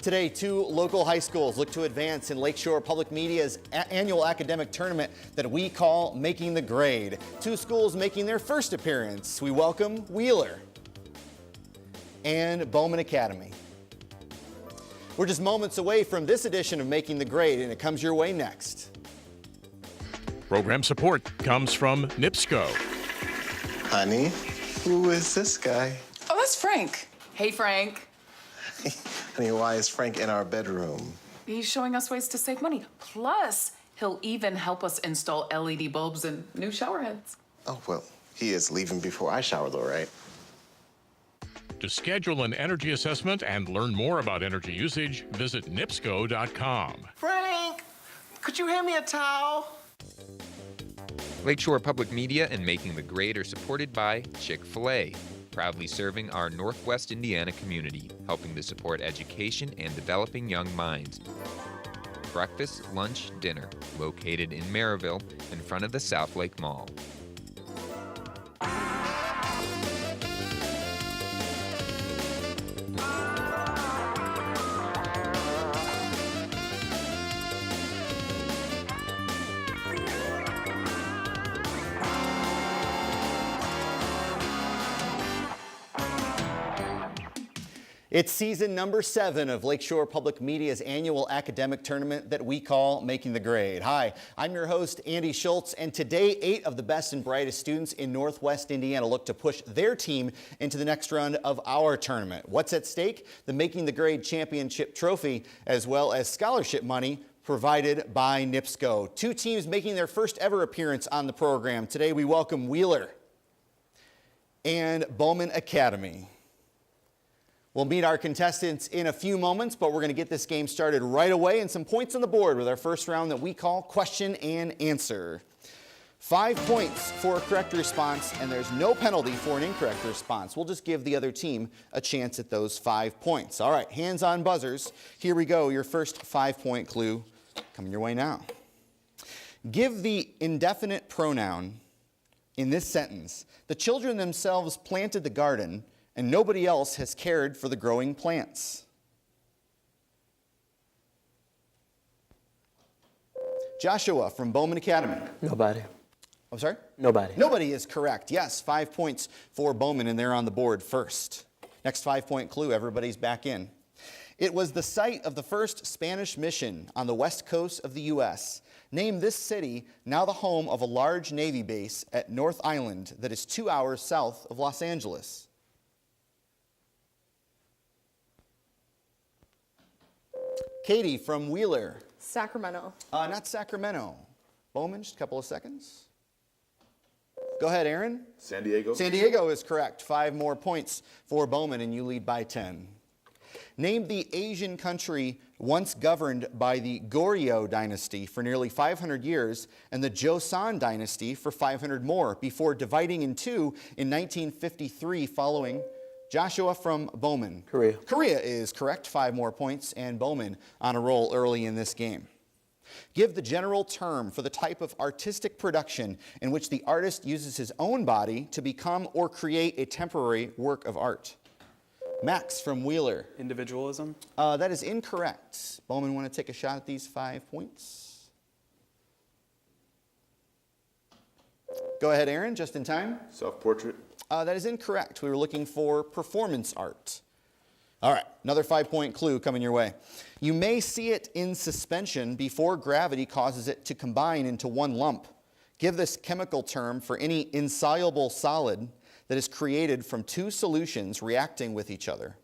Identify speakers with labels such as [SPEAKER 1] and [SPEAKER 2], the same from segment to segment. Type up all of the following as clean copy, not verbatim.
[SPEAKER 1] Today, 2 local high schools look to advance in Lakeshore Public Media's annual academic tournament that we call Making the Grade. 2 schools making their first appearance. We welcome Wheeler and Bowman Academy. We're just moments away from this edition of Making the Grade, and it comes your way next.
[SPEAKER 2] Program support comes from NIPSCO.
[SPEAKER 3] Honey, who is this guy?
[SPEAKER 4] Oh, that's Frank. Hey, Frank.
[SPEAKER 3] Honey, why is Frank in our bedroom?
[SPEAKER 4] He's showing us ways to save money. Plus, he'll even help us install LED bulbs and new shower heads.
[SPEAKER 3] Oh, well, he is leaving before I shower, though, right?
[SPEAKER 2] To schedule an energy assessment and learn more about energy usage, visit nipsco.com.
[SPEAKER 3] Frank, could you hand me a towel?
[SPEAKER 5] Lakeshore Public Media and Making the Grade are supported by Chick-fil-A, proudly serving our Northwest Indiana community, helping to support education and developing young minds. Breakfast, lunch, dinner, located in Maryville in front of the South Lake Mall.
[SPEAKER 1] It's season number 7 of Lakeshore Public Media's annual academic tournament that we call Making the Grade. Hi, I'm your host, Andy Schultz, and today 8 of the best and brightest students in Northwest Indiana look to push their team into the next round of our tournament. What's at stake? The Making the Grade Championship Trophy, as well as scholarship money provided by NIPSCO. 2 teams making their first ever appearance on the program. Today we welcome Wheeler and Bowman Academy. We'll meet our contestants in a few moments, but we're going to get this game started right away and some points on the board with our first round that we call Question and Answer. 5 points for a correct response, and there's no penalty for an incorrect response. We'll just give the other team a chance at those 5 points. All right, hands on buzzers. Here we go. Your first 5-point clue coming your way now. Give the indefinite pronoun in this sentence. The children themselves planted the garden, and nobody else has cared for the growing plants. Joshua from Bowman Academy.
[SPEAKER 6] Nobody.
[SPEAKER 1] I'm sorry?
[SPEAKER 6] Nobody.
[SPEAKER 1] Nobody is correct. Yes, 5 points for Bowman, and they're on the board first. Next 5-point clue, everybody's back in. It was the site of the first Spanish mission on the west coast of the U.S. Name this city, now the home of a large Navy base at North Island that is 2 hours south of Los Angeles. Katie from Wheeler.
[SPEAKER 7] Sacramento.
[SPEAKER 1] Not Sacramento. Bowman, just a couple of seconds. Go ahead, Aaron.
[SPEAKER 8] San Diego.
[SPEAKER 1] San Diego is correct. 5 more points for Bowman, and you lead by 10. Name the Asian country once governed by the Goryeo dynasty for nearly 500 years and the Joseon dynasty for 500 more before dividing in 2 in 1953 following. Joshua from Bowman.
[SPEAKER 6] Korea.
[SPEAKER 1] Korea is correct. 5 more points, and Bowman on a roll early in this game. Give the general term for the type of artistic production in which the artist uses his own body to become or create a temporary work of art. Max from Wheeler.
[SPEAKER 9] Individualism?
[SPEAKER 1] That is incorrect. Bowman, want to take a shot at these 5 points? Go ahead, Aaron, just in time.
[SPEAKER 8] Self-portrait.
[SPEAKER 1] That is incorrect. We were looking for performance art. All right, another 5-point clue coming your way. You may see it in suspension before gravity causes it to combine into one lump. Give this chemical term for any insoluble solid that is created from 2 solutions reacting with each other.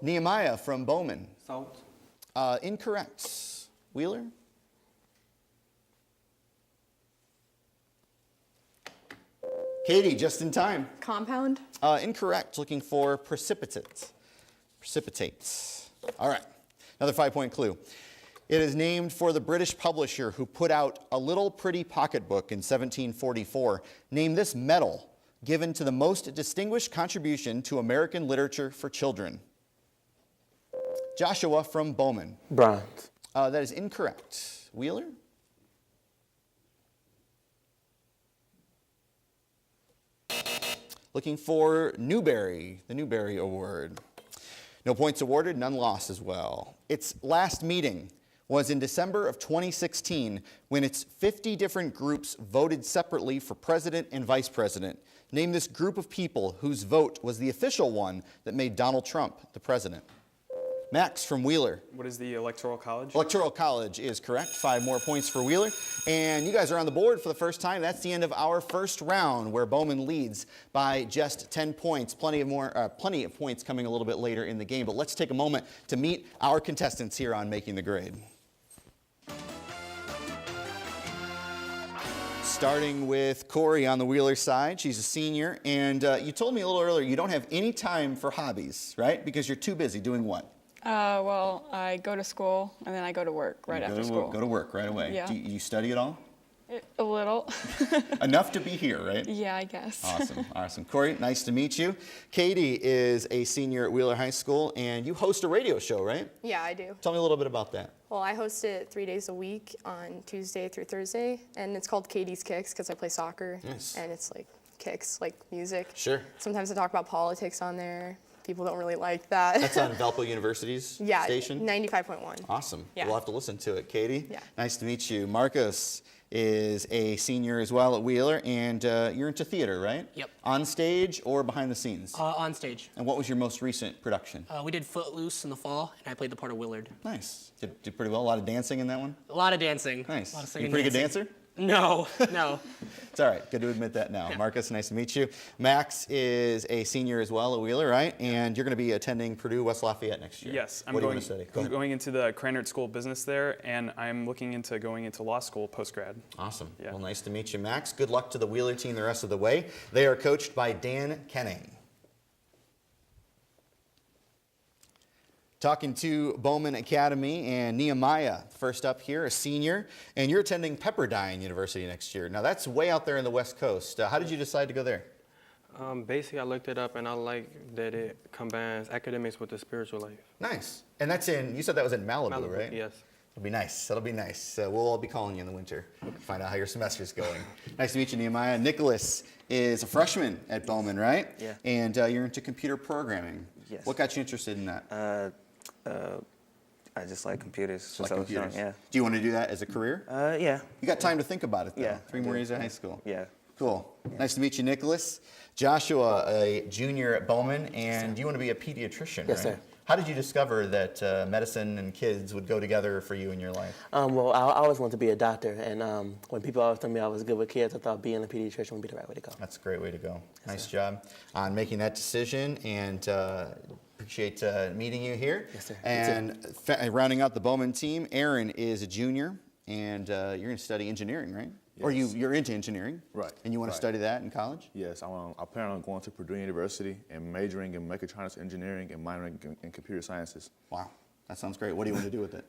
[SPEAKER 1] Nehemiah from Bowman.
[SPEAKER 9] Salt?
[SPEAKER 1] Incorrect. Wheeler? Katie, just in time.
[SPEAKER 7] Compound.
[SPEAKER 1] Incorrect. Looking for precipitate. Precipitates. All right. Another 5-point clue. It is named for the British publisher who put out A Little Pretty Pocketbook in 1744. Name this medal given to the most distinguished contribution to American literature for children. Joshua from Bowman.
[SPEAKER 6] Bronze.
[SPEAKER 1] That is incorrect. Wheeler? looking for Newberry, the Newberry Award. No points awarded, none lost as well. Its last meeting was in December of 2016 when its 50 different groups voted separately for president and vice president. Name this group of people whose vote was the official one that made Donald Trump the president. Max from Wheeler.
[SPEAKER 6] What is the Electoral College?
[SPEAKER 1] Electoral College is correct. 5 more points for Wheeler. And you guys are on the board for the first time. That's the end of our first round, where Bowman leads by just 10 points. Plenty of points coming a little bit later in the game. But let's take a moment to meet our contestants here on Making the Grade. Starting with Corey on the Wheeler side. She's a senior. And you told me a little earlier you don't have any time for hobbies, right? Because you're too busy doing what?
[SPEAKER 7] Well, I go to school and then I go to work right after school.
[SPEAKER 1] Go to work right away.
[SPEAKER 7] Yeah.
[SPEAKER 1] Do you study at all?
[SPEAKER 7] A little.
[SPEAKER 1] Enough to be here, right?
[SPEAKER 7] Yeah, I guess.
[SPEAKER 1] Awesome, awesome. Corey, nice to meet you. Katie is a senior at Wheeler High School, and you host a radio show, right?
[SPEAKER 8] Yeah, I do.
[SPEAKER 1] Tell me a little bit about that.
[SPEAKER 8] Well, I host it 3 days a week on Tuesday through Thursday, and it's called Katie's Kicks because I play soccer.
[SPEAKER 1] Nice.
[SPEAKER 8] And it's like kicks, like music.
[SPEAKER 1] Sure.
[SPEAKER 8] Sometimes I talk about politics on there. People don't really like that.
[SPEAKER 1] That's on Valpo University's station?
[SPEAKER 8] 95.1.
[SPEAKER 1] Awesome.
[SPEAKER 8] Yeah.
[SPEAKER 1] We'll have to listen to it. Katie,
[SPEAKER 8] Yeah.
[SPEAKER 1] nice to meet you. Marcos is a senior as well at Wheeler, and you're into theater, right?
[SPEAKER 9] Yep.
[SPEAKER 1] On stage or behind the scenes?
[SPEAKER 9] On stage.
[SPEAKER 1] And what was your most recent production?
[SPEAKER 9] We did Footloose in the fall, and I played the part of Willard.
[SPEAKER 1] Nice. Did pretty well. A lot of dancing in that one?
[SPEAKER 9] A lot of dancing.
[SPEAKER 1] Nice.
[SPEAKER 9] A lot of
[SPEAKER 1] You
[SPEAKER 9] singing,
[SPEAKER 1] a pretty good
[SPEAKER 9] dancing.
[SPEAKER 1] dancer?
[SPEAKER 9] No, no.
[SPEAKER 1] It's all right. Good to admit that now.
[SPEAKER 9] Yeah.
[SPEAKER 1] Marcus, nice to meet you. Max is a senior as well at Wheeler, right? And you're going to be attending Purdue West Lafayette next year.
[SPEAKER 6] Yes,
[SPEAKER 1] What do you want to study? Go
[SPEAKER 6] I'm
[SPEAKER 1] ahead.
[SPEAKER 6] going into the Cranert School of Business there, and I'm looking into going into law school post-grad.
[SPEAKER 1] Awesome.
[SPEAKER 6] Yeah.
[SPEAKER 1] Well, nice to meet you, Max. Good luck to the Wheeler team the rest of the way. They are coached by Dan Kenning. Talking to Bowman Academy and Nehemiah, first up here, a senior, and you're attending Pepperdine University next year. Now that's way out there in the West Coast. How did you decide to go there?
[SPEAKER 10] Basically, I looked it up and I like that it combines academics with the spiritual life.
[SPEAKER 1] Nice. And that's you said that was in Malibu,
[SPEAKER 10] Malibu,
[SPEAKER 1] right?
[SPEAKER 10] yes.
[SPEAKER 1] It'll be nice. That'll be nice. We'll all be calling you in the winter. Find out how your semester's going. Nice to meet you, Nehemiah. Nicholas is a freshman at Bowman, right?
[SPEAKER 11] Yeah.
[SPEAKER 1] And you're into computer programming.
[SPEAKER 11] Yes.
[SPEAKER 1] What got you interested in that?
[SPEAKER 11] I just like computers
[SPEAKER 1] Just
[SPEAKER 11] since
[SPEAKER 1] like
[SPEAKER 11] I was
[SPEAKER 1] computers.
[SPEAKER 11] young.
[SPEAKER 1] Do you want to do that as a career?
[SPEAKER 11] Yeah.
[SPEAKER 1] You got time to think about it, though.
[SPEAKER 11] Yeah,
[SPEAKER 1] 3
[SPEAKER 11] I
[SPEAKER 1] more
[SPEAKER 11] do.
[SPEAKER 1] years of high school.
[SPEAKER 11] Yeah.
[SPEAKER 1] Cool. Nice to meet you, Nicholas. Joshua, a junior at Bowman, and you want to be a pediatrician,
[SPEAKER 11] Yes,
[SPEAKER 1] right?
[SPEAKER 11] sir.
[SPEAKER 1] How did you discover that medicine and kids would go together for you in your life?
[SPEAKER 11] Well, I always wanted to be a doctor, and when people always told me I was good with kids, I thought being a pediatrician would be the right way to go.
[SPEAKER 1] That's a great way to go. Nice job on making that decision, and appreciate meeting you here.
[SPEAKER 11] Yes, sir.
[SPEAKER 1] And rounding out the Bowman team, Aaron is a junior, and you're going to study engineering, right? Or
[SPEAKER 12] Yes.
[SPEAKER 1] you're into engineering,
[SPEAKER 12] Right.
[SPEAKER 1] And you want to
[SPEAKER 12] Right.
[SPEAKER 1] study that in college?
[SPEAKER 12] Yes, I plan on going to Purdue University and majoring in mechatronics engineering and minoring in computer sciences.
[SPEAKER 1] Wow, that sounds great. What do you want to do with it?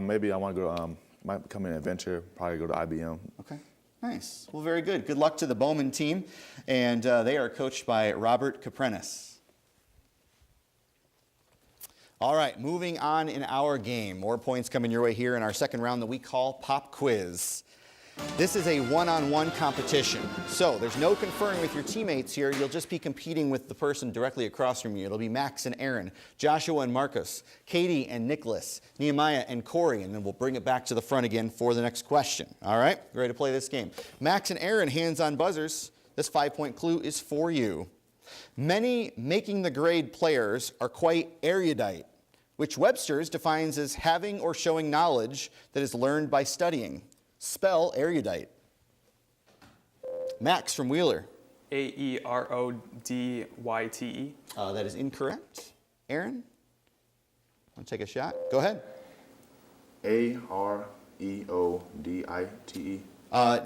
[SPEAKER 12] Maybe I want to go, might become an inventor, probably go to IBM.
[SPEAKER 1] Okay, nice. Well, very good. Good luck to the Bowman team, and they are coached by Robert Caprenis. All right, moving on in our game. More points coming your way here in our second round that we call Pop Quiz. This is a one-on-one competition. So there's no conferring with your teammates here. You'll just be competing with the person directly across from you. It'll be Max and Aaron, Joshua and Marcus, Katie and Nicholas, Nehemiah and Corey, and then we'll bring it back to the front again for the next question. All right, you ready to play this game? Max and Aaron, hands on buzzers. This 5-point clue is for you. Many Making the Grade players are quite erudite, which Webster's defines as having or showing knowledge that is learned by studying. Spell erudite. Max from Wheeler.
[SPEAKER 6] Aerodyte.
[SPEAKER 1] That is incorrect. Aaron, want to take a shot? Go ahead.
[SPEAKER 12] Areodite.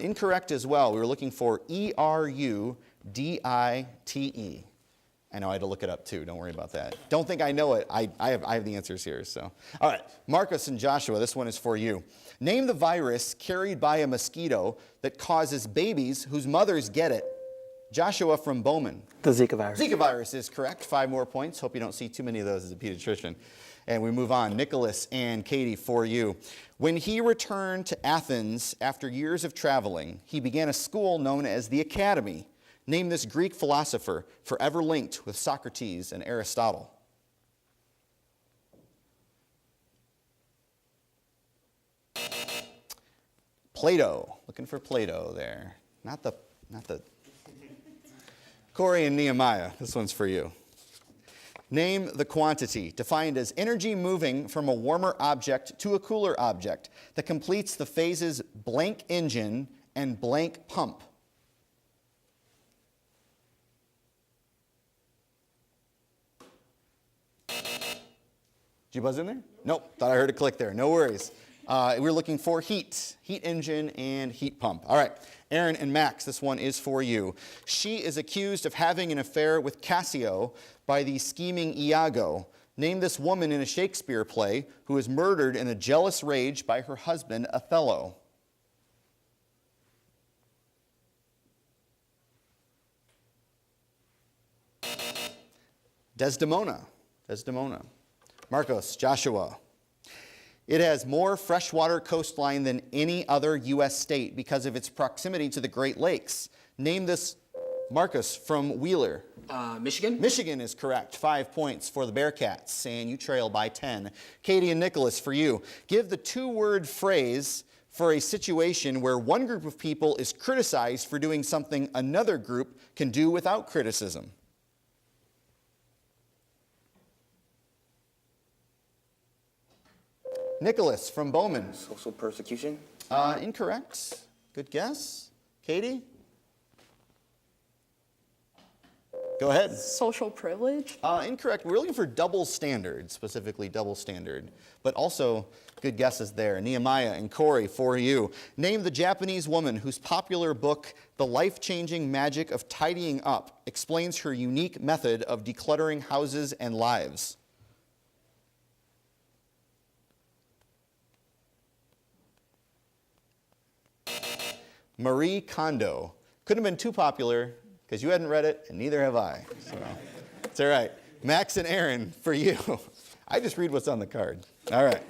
[SPEAKER 1] Incorrect as well. We were looking for Erudite. I know I had to look it up too. Don't worry about that. Don't think I know it. I have the answers here. So, all right, Marcus and Joshua, this one is for you. Name the virus carried by a mosquito that causes babies whose mothers get it. Joshua from Bowman.
[SPEAKER 11] The Zika virus.
[SPEAKER 1] Zika virus is correct. 5 more points. Hope you don't see too many of those as a pediatrician. And we move on. Nicholas and Katie, for you. When he returned to Athens after years of traveling, he began a school known as the Academy. Name this Greek philosopher forever linked with Socrates and Aristotle. Plato. Looking for Plato there. Not the. Corey and Nehemiah, this one's for you. Name the quantity, defined as energy moving from a warmer object to a cooler object, that completes the phases blank engine and blank pump. Did you buzz in there? Nope, thought I heard a click there. No worries. We're looking for heat engine and heat pump. All right, Aaron and Max, this one is for you. She is accused of having an affair with Cassio by the scheming Iago. Name this woman in a Shakespeare play who is murdered in a jealous rage by her husband Othello. Desdemona. Marcos, Joshua. It has more freshwater coastline than any other U.S. state because of its proximity to the Great Lakes. Name this, Marcus from Wheeler.
[SPEAKER 9] Michigan?
[SPEAKER 1] Michigan is correct. 5 points for the Bearcats, and you trail by 10. Katie and Nicholas, for you. Give the two-word phrase for a situation where one group of people is criticized for doing something another group can do without criticism. Nicholas from Bowman.
[SPEAKER 13] Social persecution?
[SPEAKER 1] Incorrect. Good guess. Katie? Go ahead.
[SPEAKER 8] Social privilege?
[SPEAKER 1] Incorrect. We're looking for double standard, specifically double standard. But also, good guesses there. Nehemiah and Corey, for you. Name the Japanese woman whose popular book, The Life-Changing Magic of Tidying Up, explains her unique method of decluttering houses and lives. Marie Kondo. Couldn't have been too popular because you hadn't read it and neither have I. So it's all right. Max and Aaron, for you. I just read what's on the card. All right.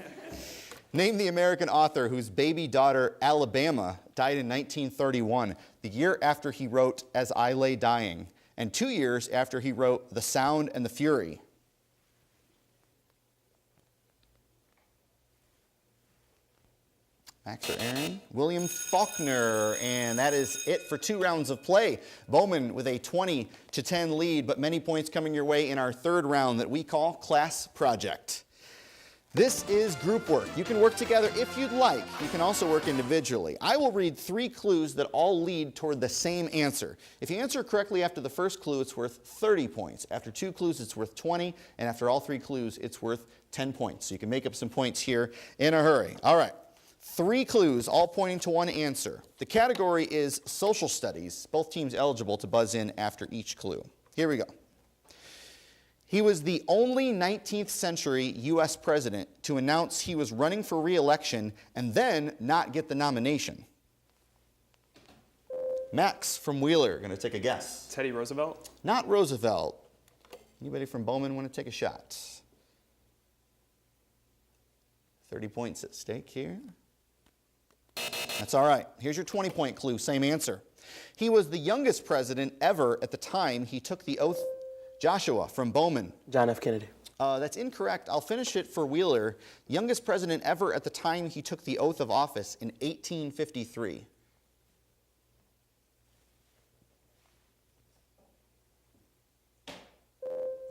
[SPEAKER 1] Name the American author whose baby daughter, Alabama, died in 1931, the year after he wrote As I Lay Dying, and 2 years after he wrote The Sound and the Fury. Max or Aaron? William Faulkner, and that is it for 2 rounds of play. Bowman with a 20-10 lead, but many points coming your way in our third round that we call Class Project. This is group work. You can work together if you'd like. You can also work individually. I will read 3 clues that all lead toward the same answer. If you answer correctly after the first clue, it's worth 30 points. After 2 clues, it's worth 20, and after all 3 clues, it's worth 10 points. So you can make up some points here in a hurry. All right. 3 clues, all pointing to one answer. The category is social studies. Both teams eligible to buzz in after each clue. Here we go. He was the only 19th century U.S. president to announce he was running for re-election and then not get the nomination. Max from Wheeler, going to take a guess.
[SPEAKER 6] Teddy Roosevelt?
[SPEAKER 1] Not Roosevelt. Anybody from Bowman want to take a shot? 30 points at stake here. That's all right. Here's your 20-point clue, same answer. He was the youngest president ever at the time he took the oath. Joshua from Bowman.
[SPEAKER 11] John F. Kennedy.
[SPEAKER 1] That's incorrect. I'll finish it for Wheeler. Youngest president ever at the time he took the oath of office in 1853.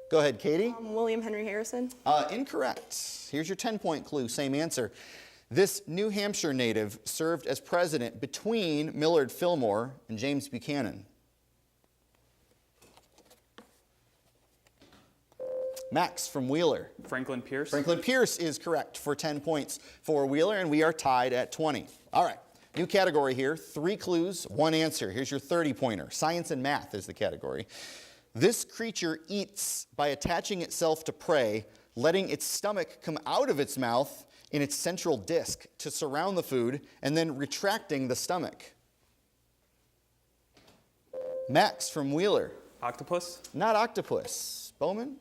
[SPEAKER 1] Go ahead, Katie.
[SPEAKER 8] William Henry Harrison.
[SPEAKER 1] Incorrect. Here's your 10-point clue, same answer. This New Hampshire native served as president between Millard Fillmore and James Buchanan. Max from Wheeler.
[SPEAKER 6] Franklin Pierce.
[SPEAKER 1] Franklin Pierce is correct for 10 points for Wheeler, and we are tied at 20. All right, new category here, 3 clues, 1 answer. Here's your 30-pointer. Science and math is the category. This creature eats by attaching itself to prey, letting its stomach come out of its mouth in its central disc to surround the food, and then retracting the stomach. Max from Wheeler.
[SPEAKER 6] Octopus?
[SPEAKER 1] Not octopus. Bowman?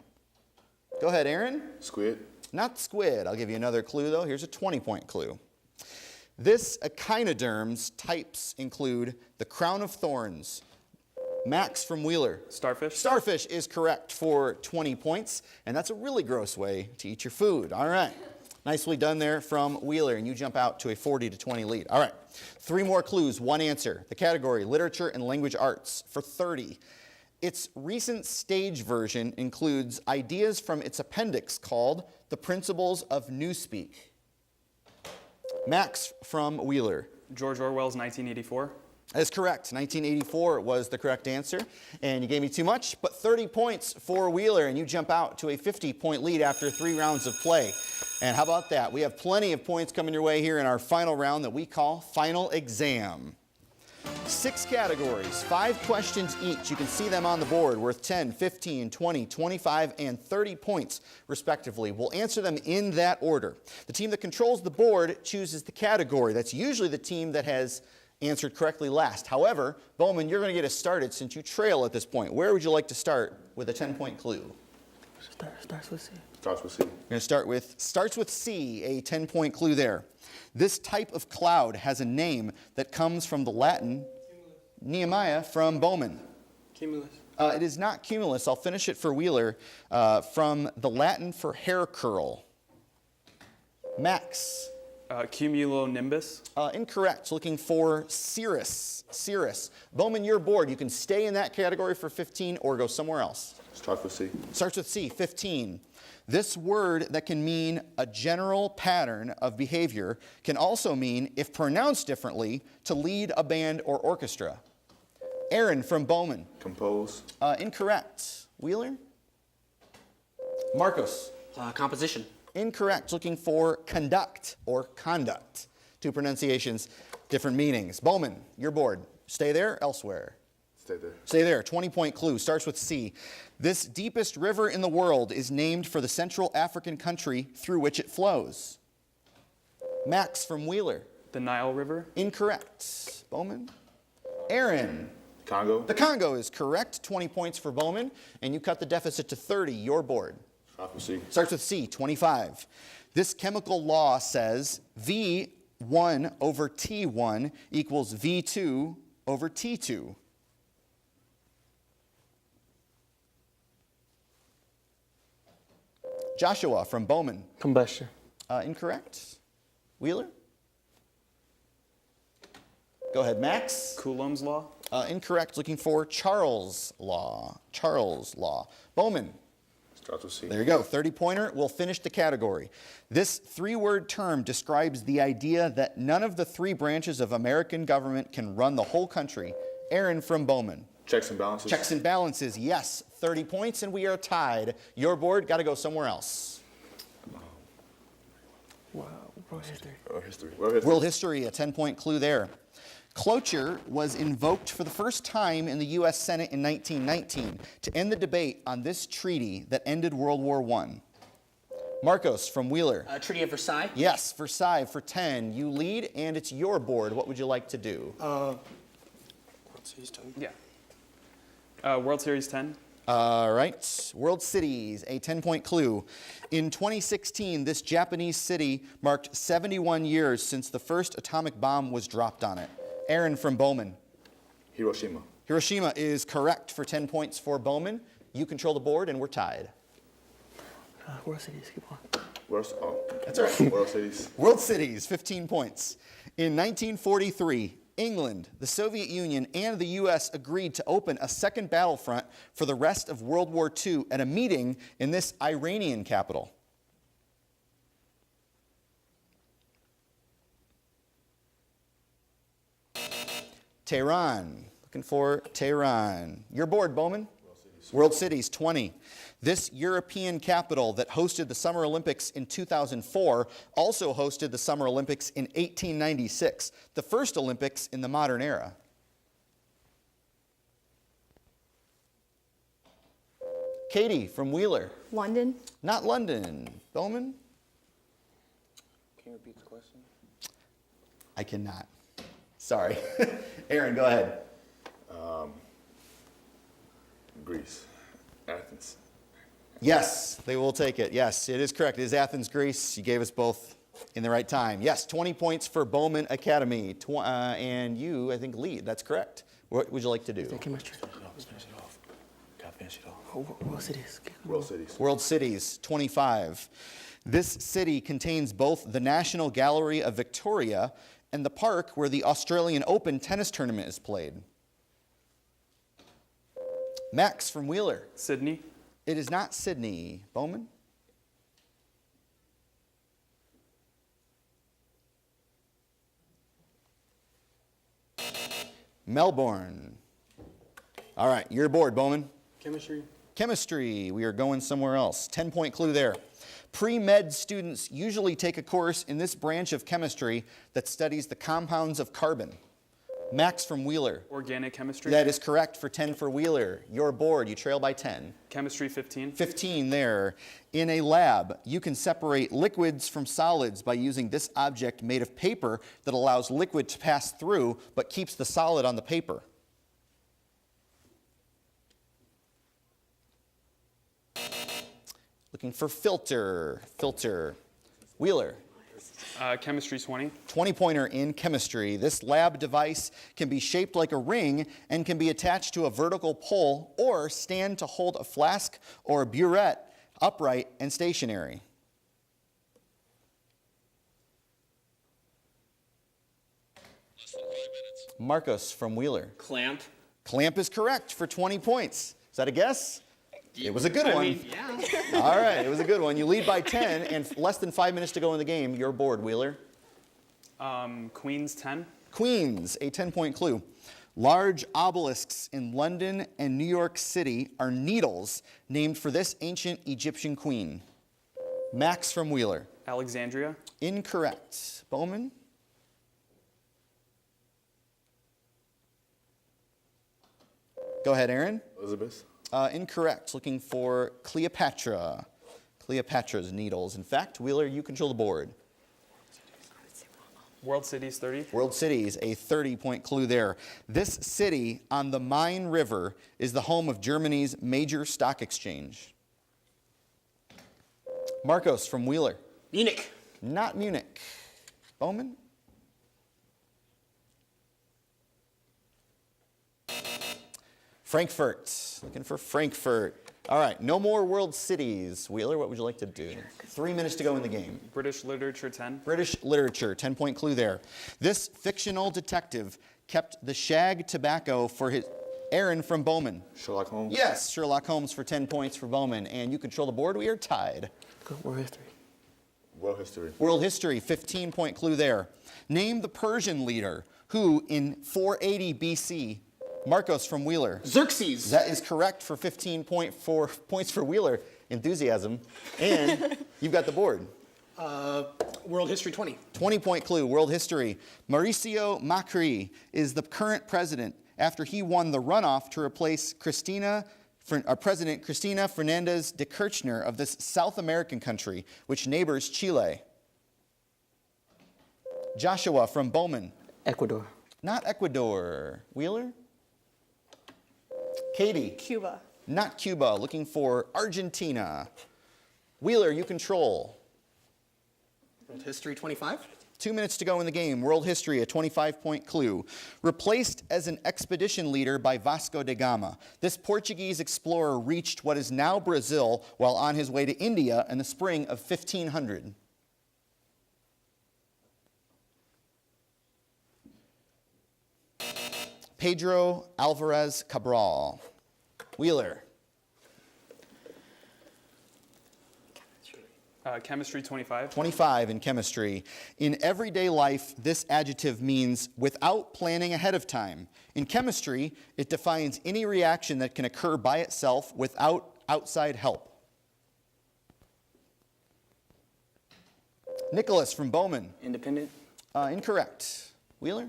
[SPEAKER 1] Go ahead, Aaron.
[SPEAKER 12] Squid.
[SPEAKER 1] Not squid. I'll give you another clue, though. Here's a 20-point clue. This echinoderm's types include the crown of thorns, Max from Wheeler.
[SPEAKER 6] Starfish.
[SPEAKER 1] Starfish is correct for 20 points, and that's a really gross way to eat your food. All right. Nicely done there from Wheeler, and you jump out to a 40-20 lead. All right. 3 more clues, 1 answer. The category, literature and language arts, for 30. Its recent stage version includes ideas from its appendix called The Principles of Newspeak. Max from Wheeler.
[SPEAKER 6] George Orwell's 1984.
[SPEAKER 1] That is correct. 1984 was the correct answer, and you gave me too much, but 30 points for Wheeler, and you jump out to a 50-point lead after 3 rounds of play. And how about that? We have plenty of points coming your way here in our final round that we call Final Exam. 6 categories, 5 questions each. You can see them on the board, worth 10, 15, 20, 25, and 30 points, respectively. We'll answer them in that order. The team that controls the board chooses the category. That's usually the team that has answered correctly last. However, Bowman, you're going to get us started since you trail at this point. Where would you like to start with a 10-point clue?
[SPEAKER 11] Starts with C.
[SPEAKER 12] Starts with C.
[SPEAKER 1] We're going to starts with C, a 10-point clue there. This type of cloud has a name that comes from the Latin Nehemiah from Bowman.
[SPEAKER 10] Cumulus.
[SPEAKER 1] It is not cumulus. I'll finish it for Wheeler. From the Latin for hair curl. Max.
[SPEAKER 6] Cumulonimbus.
[SPEAKER 1] Incorrect. Looking for cirrus. Cirrus. Bowman, your board. You can stay in that category for 15 or go somewhere else.
[SPEAKER 12] Starts with C.
[SPEAKER 1] Starts with C, 15. This word that can mean a general pattern of behavior can also mean, if pronounced differently, to lead a band or orchestra. Aaron from Bowman.
[SPEAKER 12] Compose.
[SPEAKER 1] Incorrect. Wheeler? Marcos.
[SPEAKER 9] Composition.
[SPEAKER 1] Incorrect. Looking for conduct or conduct. 2 pronunciations, different meanings. Bowman, your board. Stay there, elsewhere.
[SPEAKER 12] Stay there.
[SPEAKER 1] Stay there. 20-point clue. Starts with C. This deepest river in the world is named for the Central African country through which it flows. Max from Wheeler.
[SPEAKER 6] The Nile River.
[SPEAKER 1] Incorrect. Bowman? Aaron.
[SPEAKER 12] Congo.
[SPEAKER 1] The Congo is correct. 20 points for Bowman, and you cut the deficit to 30. Your board.
[SPEAKER 12] Starts with C.
[SPEAKER 1] Starts with C, 25. This chemical law says V1 over T1 equals V2 over T2. Joshua from Bowman.
[SPEAKER 11] Combustion.
[SPEAKER 1] Incorrect. Wheeler? Go ahead, Max.
[SPEAKER 6] Coulomb's law.
[SPEAKER 1] Incorrect. Looking for Charles' law. Charles' law. Bowman.
[SPEAKER 12] Starts with C.
[SPEAKER 1] There you go. 30-pointer. We'll finish the category. This 3-word term describes the idea that none of the 3 branches of American government can run the whole country. Aaron from Bowman.
[SPEAKER 12] Checks and balances.
[SPEAKER 1] Checks and balances. Yes. 30 points, and we are tied. Your board got to go somewhere else.
[SPEAKER 11] Wow. World history.
[SPEAKER 1] World history, a 10-point clue there. Cloture was invoked for the first time in the U.S. Senate in 1919 to end the debate on this treaty that ended World War I. Marcos from Wheeler.
[SPEAKER 9] Treaty of Versailles.
[SPEAKER 1] Yes, Versailles for 10. You lead, and it's your board. What would you like to do?
[SPEAKER 10] World Series 10.
[SPEAKER 6] Yeah. World Series 10.
[SPEAKER 1] All right. World cities, a 10-point clue. In 2016, this Japanese city marked 71 years since the first atomic bomb was dropped on it. Aaron from Bowman.
[SPEAKER 12] Hiroshima.
[SPEAKER 1] Hiroshima is correct for 10 points for Bowman. You control the board, and we're tied.
[SPEAKER 11] World cities. Keep on.
[SPEAKER 1] That's all right.
[SPEAKER 12] World cities.
[SPEAKER 1] World cities, 15 points. In 1943, England, the Soviet Union, and the U.S. agreed to open a second battlefront for the rest of World War II at a meeting in this Iranian capital. Tehran. Looking for Tehran. Your board, Bowman. World cities, 20. This European capital that hosted the Summer Olympics in 2004 also hosted the Summer Olympics in 1896, the first Olympics in the modern era. Katie from Wheeler.
[SPEAKER 8] London.
[SPEAKER 1] Not London. Bowman?
[SPEAKER 10] Can you repeat the question?
[SPEAKER 1] I cannot. Sorry. Aaron, go ahead.
[SPEAKER 12] Greece. Athens.
[SPEAKER 1] Yes, they will take it. Yes, it is correct. It is Athens, Greece. You gave us both in the right time. Yes, 20 points for Bowman Academy. And you, I think, lead. That's correct. What would you like to do?
[SPEAKER 11] Chemistry. World cities.
[SPEAKER 12] World cities.
[SPEAKER 1] World cities, 25. This city contains both the National Gallery of Victoria and the park where the Australian Open tennis tournament is played. Max from Wheeler.
[SPEAKER 6] Sydney.
[SPEAKER 1] It is not Sydney. Bowman? Melbourne. All right, you're aboard, Bowman.
[SPEAKER 9] Chemistry.
[SPEAKER 1] Chemistry, we are going somewhere else. 10-point clue there. Pre-med students usually take a course in this branch of chemistry that studies the compounds of carbon. Max from Wheeler.
[SPEAKER 6] Organic chemistry.
[SPEAKER 1] That is correct for 10 for Wheeler. You're aboard, you trail by 10.
[SPEAKER 6] Chemistry 15.
[SPEAKER 1] 15 there. In a lab, you can separate liquids from solids by using this object made of paper that allows liquid to pass through but keeps the solid on the paper. Looking for filter. Filter. Wheeler.
[SPEAKER 6] Chemistry 20.
[SPEAKER 1] 20-pointer in chemistry. This lab device can be shaped like a ring and can be attached to a vertical pole or stand to hold a flask or a burette upright and stationary. Marcos from Wheeler.
[SPEAKER 9] Clamp.
[SPEAKER 1] Clamp is correct for 20 points. Is that a guess? It was a good one.
[SPEAKER 9] Yeah.
[SPEAKER 1] All right, it was a good one. You lead by 10 and less than 5 minutes to go in the game. You're aboard, Wheeler.
[SPEAKER 6] Queens 10.
[SPEAKER 1] Queens, a 10-point clue. Large obelisks in London and New York City are needles named for this ancient Egyptian queen. Max from Wheeler.
[SPEAKER 6] Alexandria.
[SPEAKER 1] Incorrect. Bowman? Go ahead, Aaron.
[SPEAKER 12] Elizabeth.
[SPEAKER 1] Incorrect. Looking for Cleopatra. Cleopatra's needles. In fact, Wheeler, you control the board.
[SPEAKER 6] World cities 30.
[SPEAKER 1] World cities, a 30-point clue there. This city on the Main River is the home of Germany's major stock exchange. Marcos from Wheeler.
[SPEAKER 9] Munich.
[SPEAKER 1] Not Munich. Bowman? Frankfurt. Looking for Frankfurt. All right, no more world cities. Wheeler, what would you like to do? 3 minutes to go in the game.
[SPEAKER 6] British literature 10.
[SPEAKER 1] British literature, 10-point clue there. This fictional detective kept the shag tobacco for his... Aaron from Bowman.
[SPEAKER 12] Sherlock Holmes.
[SPEAKER 1] Yes, Sherlock Holmes for 10 points for Bowman. And you control the board. We are tied.
[SPEAKER 11] World history.
[SPEAKER 12] World history.
[SPEAKER 1] World history, 15-point clue there. Name the Persian leader who, in 480 BC, Marcos from Wheeler.
[SPEAKER 9] Xerxes.
[SPEAKER 1] That is correct for 15 points for Wheeler. Enthusiasm. And you've got the board.
[SPEAKER 9] World history 20.
[SPEAKER 1] 20-point clue, world history. Mauricio Macri is the current president after he won the runoff to replace President Cristina Fernandez de Kirchner of this South American country, which neighbors Chile. Joshua from Bowman.
[SPEAKER 11] Ecuador.
[SPEAKER 1] Not Ecuador. Wheeler? Katie.
[SPEAKER 8] Cuba.
[SPEAKER 1] Not Cuba. Looking for Argentina. Wheeler, you control.
[SPEAKER 9] World history 25.
[SPEAKER 1] 2 minutes to go in the game. World history, a 25-point clue. Replaced as an expedition leader by Vasco da Gama, this Portuguese explorer reached what is now Brazil while on his way to India in the spring of 1500. Pedro Alvarez Cabral. Wheeler.
[SPEAKER 6] Chemistry 25.
[SPEAKER 1] 25 in chemistry. In everyday life, this adjective means without planning ahead of time. In chemistry, it defines any reaction that can occur by itself without outside help. Nicholas from Bowman.
[SPEAKER 9] Independent.
[SPEAKER 1] Incorrect. Wheeler?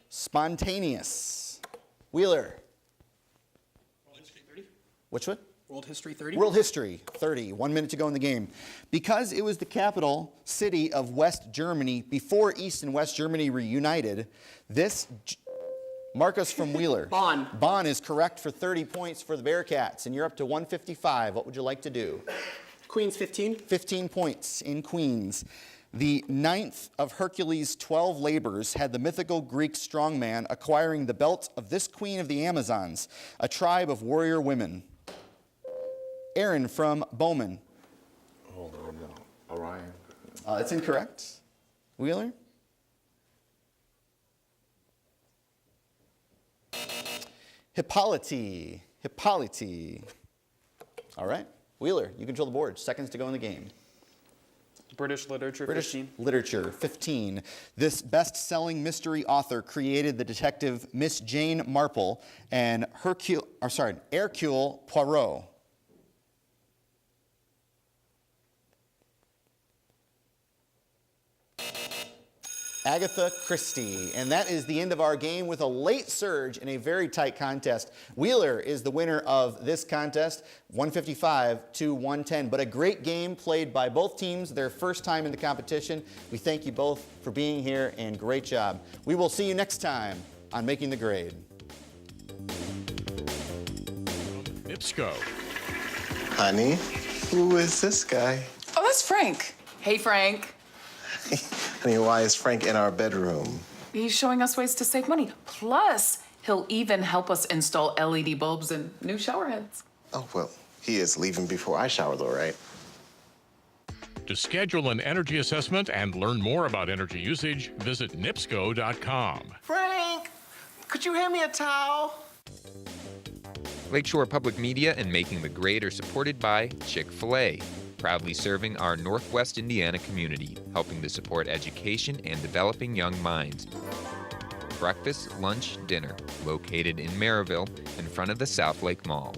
[SPEAKER 1] Spontaneous. Wheeler.
[SPEAKER 9] World history 30.
[SPEAKER 1] Which one?
[SPEAKER 9] World history 30.
[SPEAKER 1] World history, 30. 1 minute to go in the game. Because it was the capital city of West Germany before East and West Germany reunited, Marcus from Wheeler.
[SPEAKER 9] Bonn.
[SPEAKER 1] Bonn is correct for 30 points for the Bearcats, and you're up to 155. What would you like to do?
[SPEAKER 9] Queens 15.
[SPEAKER 1] 15 points in Queens. The ninth of Hercules' 12 labors had the mythical Greek strongman acquiring the belt of this queen of the Amazons, a tribe of warrior women. Aaron from Bowman.
[SPEAKER 12] Oh, no. Orion.
[SPEAKER 1] That's incorrect. Wheeler? Hippolyte. All right. Wheeler, you control the board. Seconds to go in the game.
[SPEAKER 6] British literature,
[SPEAKER 1] British
[SPEAKER 6] 15.
[SPEAKER 1] literature, 15. This best-selling mystery author created the detective Miss Jane Marple and Hercule Poirot. Agatha Christie. And that is the end of our game with a late surge in a very tight contest. Wheeler is the winner of this contest, 155 to 110. But a great game played by both teams, their first time in the competition. We thank you both for being here and great job. We will see you next time on Making the Grade.
[SPEAKER 2] NIPSCO.
[SPEAKER 3] Honey, who is this guy?
[SPEAKER 4] Oh, that's Frank. Hey, Frank.
[SPEAKER 3] Honey, why is Frank in our bedroom?
[SPEAKER 4] He's showing us ways to save money. Plus, he'll even help us install LED bulbs and new shower heads.
[SPEAKER 3] Oh, well, he is leaving before I shower, though, right?
[SPEAKER 2] To schedule an energy assessment and learn more about energy usage, visit NIPSCO.com.
[SPEAKER 3] Frank, could you hand me a towel?
[SPEAKER 5] Lakeshore Public Media and Making the Grade are supported by Chick-fil-A, proudly serving our Northwest Indiana community, helping to support education and developing young minds. Breakfast, lunch, dinner, located in Maryville in front of the South Lake Mall.